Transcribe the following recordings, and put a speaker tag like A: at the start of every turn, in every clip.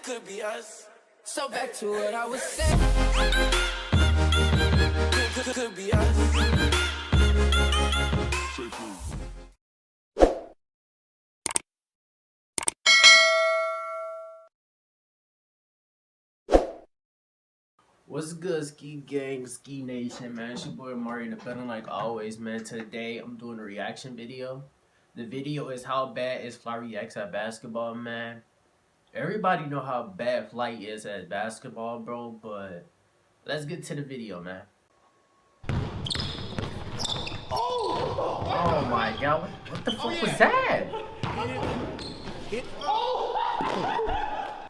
A: Could be us. So back to what I was saying. Could be us.
B: What's good, Ski Gang, Ski Nation, man? It's your boy Mario in the building like always, man. Today, I'm doing a reaction video. The video is how bad is FlightReacts at basketball, man. Everybody know how bad Flight is at basketball, bro, but let's get to the video, man. Oh my God, what the fuck was that?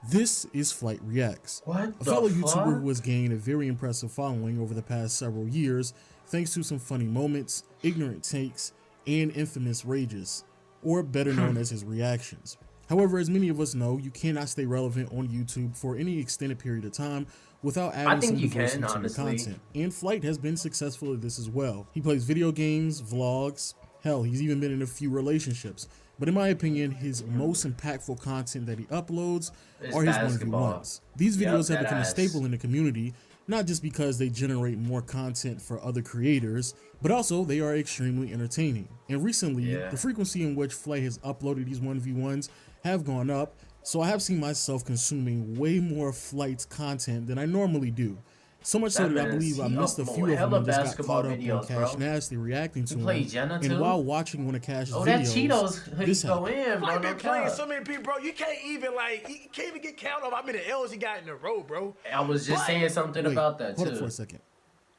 C: This is FlightReacts, a fellow YouTuber who has gained a very impressive following over the past several years thanks to some funny moments, ignorant takes, and infamous rages, or better known as his reactions. However, as many of us know, you cannot stay relevant on YouTube for any extended period of time without adding some diversity to your content, and Flight has been successful at this as well. He plays video games, vlogs, hell, he's even been in a few relationships. But in my opinion, his most impactful content that he uploads are his 1v1s. These videos have become a staple in the community, not just because they generate more content for other creators, but also they are extremely entertaining. And recently, the frequency in which Flight has uploaded these 1v1s have gone up, so I have seen myself consuming way more Flight's content than I normally do. So much so that I believe I missed a few of them and just got caught up on Cash Nasty reacting to him. And while watching one of Cash's videos, this
D: go in, bro. I've been playing so many people, bro. You can't even get count of how many L's he got in a row, bro.
B: I was just saying something about that too.
C: Hold up for a second.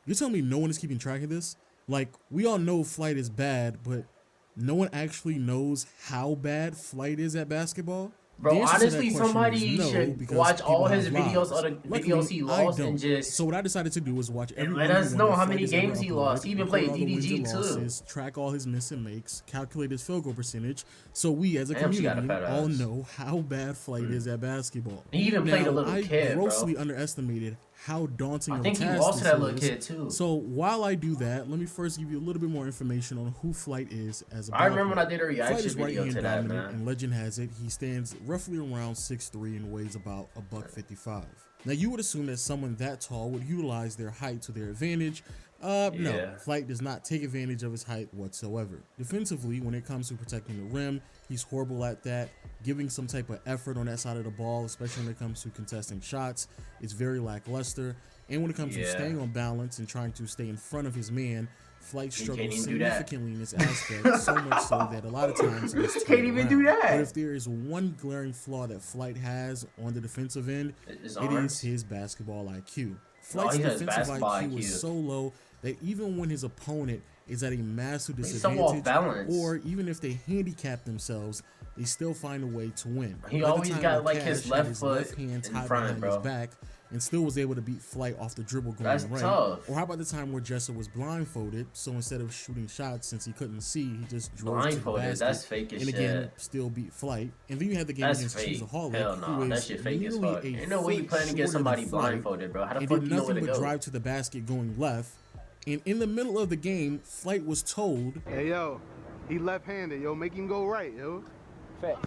C: You're telling me no one is keeping track of this? Like, we all know Flight is bad, but no one actually knows how bad Flight is at basketball?
B: Bro, honestly, somebody should watch all his videos, or the videos he lost, and just...
C: So what I decided to do was watch every
B: let us know how many games he lost. He even played DDG too.
C: Track all his miss and makes, calculate his field goal percentage, so we as a community all know how bad Flight is at basketball.
B: He even played a little kid,
C: I grossly underestimated how daunting of a task
B: he lost to that little kid too.
C: So while I do that, let me first give you a little bit more information on who Flight is as a
B: I remember when I did a reaction video to that,
C: man. And legend has it, he stands roughly around 6'3" and weighs about $155. Now you would assume that someone that tall would utilize their height to their advantage. No, Flight does not take advantage of his height whatsoever. Defensively, when it comes to protecting the rim, he's horrible at that. Giving some type of effort on that side of the ball, especially when it comes to contesting shots, it's very lackluster. And when it comes to staying on balance and trying to stay in front of his man, Flight struggles significantly in this aspect, so much so that a lot of times he can't even do that. But if there is one glaring flaw that Flight has on the defensive end, it is his basketball IQ. Flight's defensive IQ is so low that even when his opponent is at a massive disadvantage, or even if they handicap themselves, they still find a way to win.
B: He always got like his left foot
C: hand
B: in
C: tied
B: front,
C: behind his back, and still was able to beat Flight off the dribble going right.
B: Tough.
C: Or how about the time where Jessa was blindfolded, so instead of shooting shots since he couldn't see, he just drove to the basket,
B: that's fake as
C: and again still beat Flight. And then you had the game against Cheeseaholic, who is nearly
B: ain't no way you planning to get somebody blindfolded, bro. How the fuck you know where to go?
C: But drive to the basket going left, and in the middle of the game, Flight was told,
E: "Hey yo, he left-handed, yo, make him go right, yo."
D: Facts.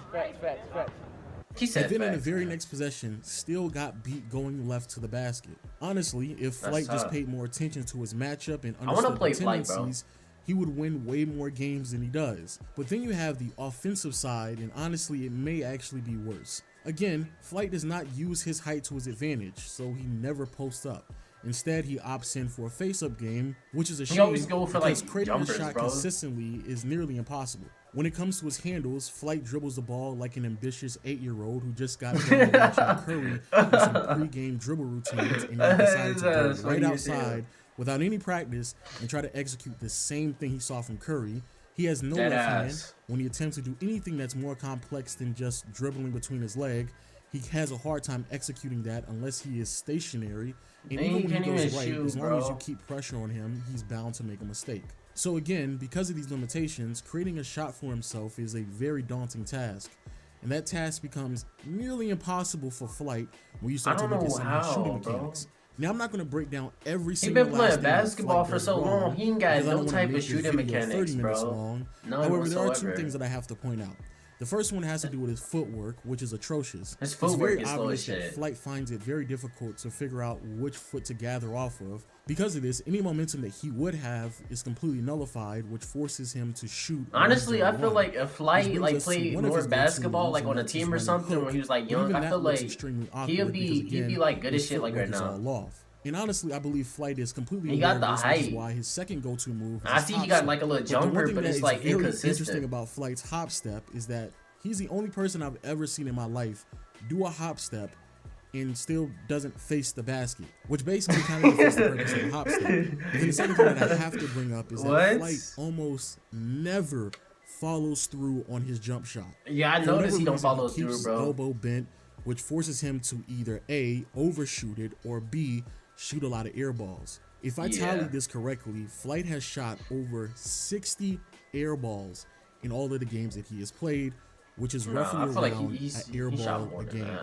B: He said
C: and then in the very next possession, still got beat going left to the basket. Honestly, if Flight just paid more attention to his matchup and understood the tendencies, he would win way more games than he does. But then you have the offensive side, and honestly, it may actually be worse. Again, Flight does not use his height to his advantage, so he never posts up. Instead, he opts in for a face-up game, which is a shame because creating a shot consistently is nearly impossible. When it comes to his handles, Flight dribbles the ball like an ambitious 8-year-old who just got done watching Curry with some pre-game dribble routines, and he decided to go right outside without any practice and try to execute the same thing he saw from Curry. He has no left hand. When he attempts to do anything that's more complex than just dribbling between his legs, he has a hard time executing that unless he is stationary. And even when he goes right, as long as you keep pressure on him, he's bound to make a mistake. So again, because of these limitations, creating a shot for himself is a very daunting task. And that task becomes nearly impossible for Flight when you start to look at some of his shooting mechanics. Now, I'm not going to break down every single
B: thing. He's been playing basketball for so long, he ain't got no type of shooting mechanics, bro.
C: However, there are two things that I have to point out. The first one has to do with his footwork, which is atrocious.
B: His footwork is
C: obvious
B: slow as
C: that
B: shit.
C: Flight finds it very difficult to figure out which foot to gather off of. Because of this, any momentum that he would have is completely nullified, which forces him to shoot.
B: Honestly, I feel like if Flight like played more basketball, like on a team or something, when he was like young, I feel like he'd be like good as shit like right now.
C: And honestly, I believe Flight is completely.
B: He got the height.
C: Why his second go-to move.
B: I see he got like a little jumper, but it's like inconsistent.
C: Interesting about Flight's hop step is that he's the only person I've ever seen in my life do a hop step and still doesn't face the basket, which basically kind of defeats the purpose of the hop step. And then the second thing that I have to bring up is that Flight almost never follows through on his jump shot.
B: Yeah, I noticed he don't follow through, bro.
C: Elbow bent, which forces him to either A, overshoot it, or B, shoot a lot of air balls. If I tallied this correctly, Flight has shot over 60 air balls in all of the games that he has played, which is roughly around an air ball a game.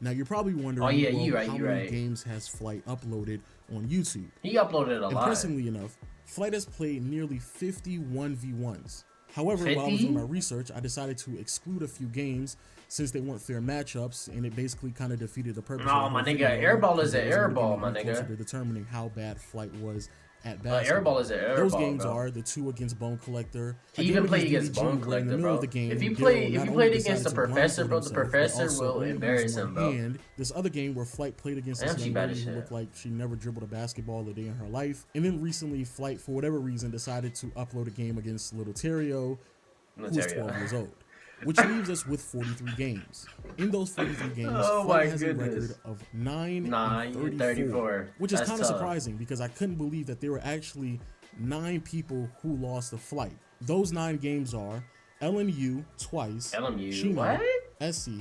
C: Now you're probably wondering, how many games has Flight uploaded on YouTube?
B: He uploaded a lot.
C: Impressively enough, Flight has played nearly 50 1v1s. However, while I was doing my research, I decided to exclude a few games since they weren't fair matchups, and it basically kind of defeated the purpose.
B: No, my nigga, airball is an airball, my nigga.
C: To determining how bad Flight was at basketball.
B: Airball is an airball.
C: Those games are the 2 against Bone Collector.
B: He even played against Bone Collector, bro. If you played against the Professor, bro, the Professor will embarrass him, bro.
C: And this other game where Flight played against this young lady who looked like she never dribbled a basketball a day in her life. And then recently, Flight, for whatever reason, decided to upload a game against Little Terrio, who is 12 years old. Which leaves us with 43 games. In those 43 games, Flight has a record of 9-34, which is kind of surprising because I couldn't believe that there were actually 9 people who lost to Flight. Those 9 games are LMU twice, Chino, SC,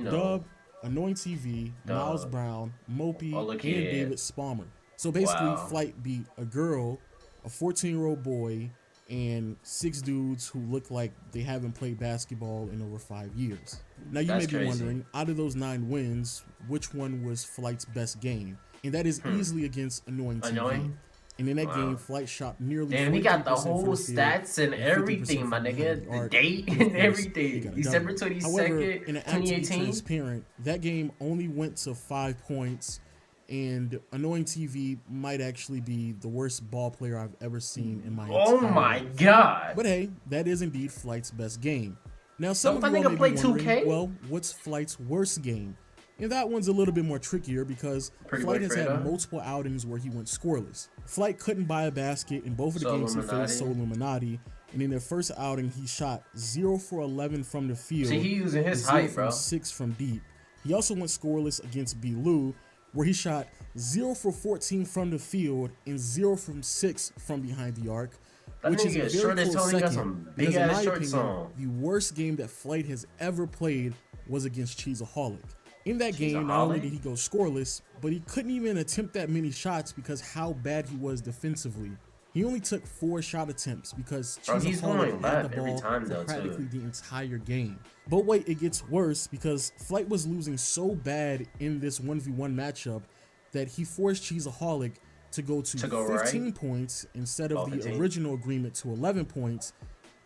C: Dub, Annoying TV, Miles Brown, Mopey, and David Spalmer. So basically, Flight beat a girl, a 14-year-old boy, and 6 dudes who look like they haven't played basketball in over 5 years. Now you may be wondering, out of those 9 wins, which one was Flight's best game? And that is easily against Annoying TV. And in that game, Flight shot nearly.
B: Damn, he got the whole stats and everything, my nigga. The date and everything. December 22nd, 2018.
C: Transparent, that game only went to 5 points. And Annoying TV might actually be the worst ball player I've ever seen in my entire life.
B: God.
C: But hey, that is indeed Flight's best game. Now, some of you may be wondering, well, what's Flight's worst game? And that one's a little bit more trickier because Flight has had multiple outings where he went scoreless. Flight couldn't buy a basket in both of the games he faced Soul Illuminati. And in their first outing, he shot 0 for 11 from the field.
B: See, he using his height, bro.
C: 6 from deep. He also went scoreless against B-Lou, where he shot 0 for 14 from the field and 0 from 6 from behind the arc, which is a very close second, because in my opinion, the worst game that Flight has ever played was against Cheeseaholic. In that game, not only did he go scoreless, but he couldn't even attempt that many shots because how bad he was defensively. He only took 4 shot attempts because Cheeseaholic had the ball for practically the entire game. But wait, it gets worse because Flight was losing so bad in this 1v1 matchup that he forced Cheeseaholic to go to 15 points instead of the original agreement to 11 points,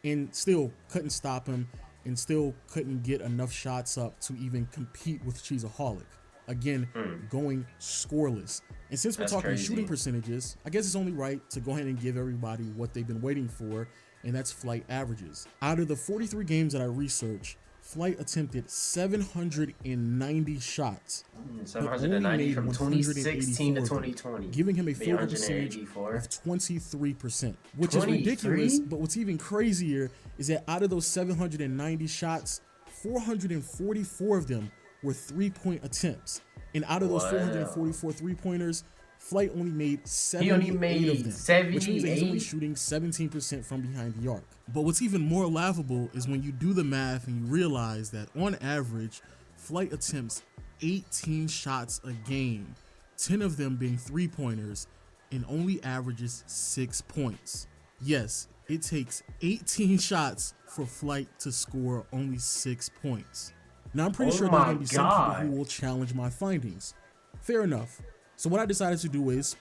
C: and still couldn't stop him and still couldn't get enough shots up to even compete with Cheeseaholic. Again, going scoreless. And since we're talking shooting percentages, I guess it's only right to go ahead and give everybody what they've been waiting for, and that's Flight averages. Out of the 43 games that I researched, Flight attempted 790 shots.
B: 790 from 2016 to 2020.
C: Giving him a field goal percentage of 23%, which is ridiculous. But what's even crazier is that out of those 790 shots, 444 of them were 3-point attempts. And out of those 444 3-pointers, Flight only made 78 of them, which means that he's only shooting 17% from behind the arc. But what's even more laughable is when you do the math and you realize that on average, Flight attempts 18 shots a game, 10 of them being 3-pointers, and only averages 6 points. Yes, it takes 18 shots for Flight to score only 6 points. Now, I'm pretty sure there's going to be some people who will challenge my findings. Fair enough. So what I decided to do is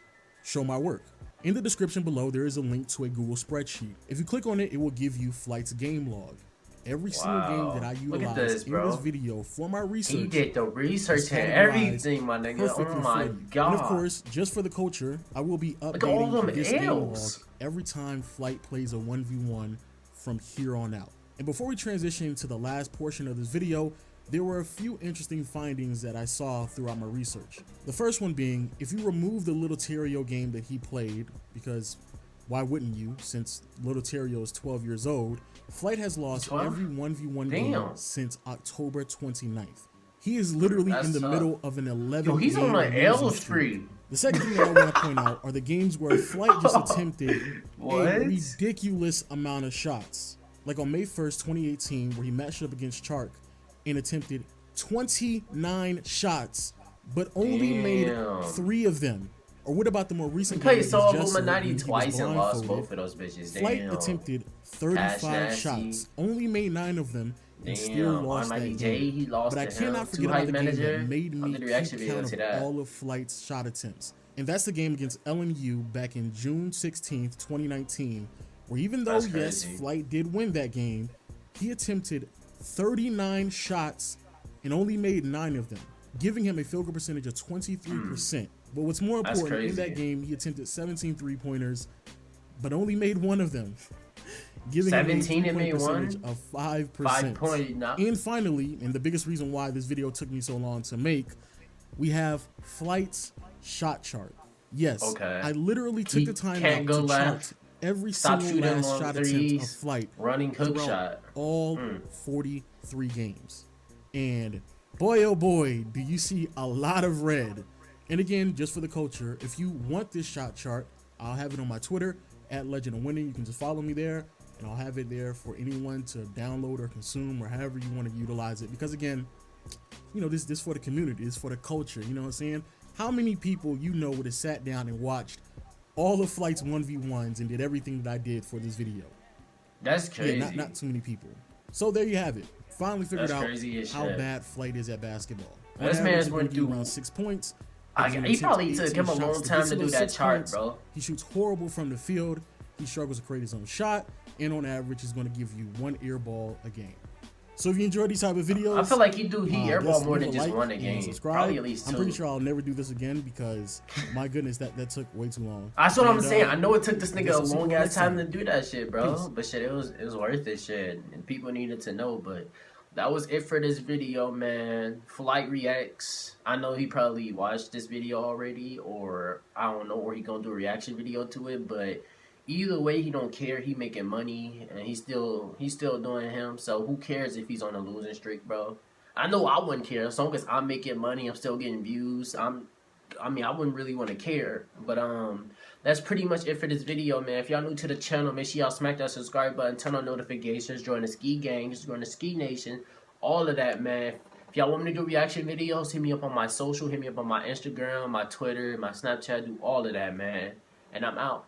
C: show my work. In the description below, there is a link to a Google spreadsheet. If you click on it, it will give you Flight's game log. every single game that I utilized in this video for my research.
B: He did the research and everything, my nigga. Oh my god.
C: And of course, just for the culture, I will be updating this game log every time Flight plays a 1v1 from here on out. And before we transition to the last portion of this video, there were a few interesting findings that I saw throughout my research. The first one being, if you remove the Little Terrio game that he played, because why wouldn't you, since Little Terrio is 12 years old, Flight has lost every 1v1 game since October 29th. He is literally in the middle of an 11
B: he's on an L streak.
C: The second thing that I want to point out are the games where Flight just attempted a ridiculous amount of shots. Like on May 1st, 2018, where he matched up against Chark and attempted 29 shots, but only made 3 of them. Or what about the more recent game?
B: He played Soul Illuminati twice and lost both of those bitches.
C: Flight attempted 35 shots, only made 9 of them, and still lost that game. But I cannot forget about the game that made me keep count of all of Flight's shot attempts. And that's the game against LMU back in June 16th, 2019, where even though, yes, Flight did win that game, he attempted 39 shots and only made 9 of them, giving him a field goal percentage of 23%. But what's more important, in that game, he attempted 17 3-pointers, but only made 1 of them, giving him a 3-point percentage of 5%. And finally, and the biggest reason why this video took me so long to make, we have Flight's shot chart. Yes, I literally took the time out to chart every single last shot attempt of Flight throughout all 43 games. And boy, oh boy, do you see a lot of red. And again, just for the culture, if you want this shot chart, I'll have it on my Twitter, @LegendOfWinning. You can just follow me there, and I'll have it there for anyone to download or consume, or however you want to utilize it. Because again, you know, this for the community, this for the culture, you know what I'm saying? How many people you know would have sat down and watched all of Flight's 1v1s and did everything that I did for this video?
B: That's crazy.
C: Yeah, not too many people. So there you have it. Finally figured out how bad Flight is at basketball.
B: This man's went through
C: around 6 points.
B: He probably took him a long time to do that chart, bro.
C: He shoots horrible from the field. He struggles to create his own shot, and on average, he's going to give you 1 air ball a game. So if you enjoy these type of videos,
B: I feel like he airball more than just 1 a game.
C: Subscribe.
B: Probably at least 2.
C: I'm pretty sure I'll never do this again because my goodness, that took way too long.
B: That's what I'm saying. I know it took this nigga a long ass time to do that shit, bro. Peace. But shit, it was worth it, shit, and people needed to know. But that was it for this video, man. FlightReacts. I know he probably watched this video already, or I don't know, or he gonna do a reaction video to it, but either way, he don't care. He making money, and he's still doing him. So who cares if he's on a losing streak, bro? I know I wouldn't care as long as I'm making money. I'm still getting views. I wouldn't really want to care. But that's pretty much it for this video, man. If y'all new to the channel, make sure y'all smack that subscribe button, turn on notifications, join the Ski Gang, join the Ski Nation, all of that, man. If y'all want me to do reaction videos, hit me up on my social, hit me up on my Instagram, my Twitter, my Snapchat, do all of that, man. And I'm out.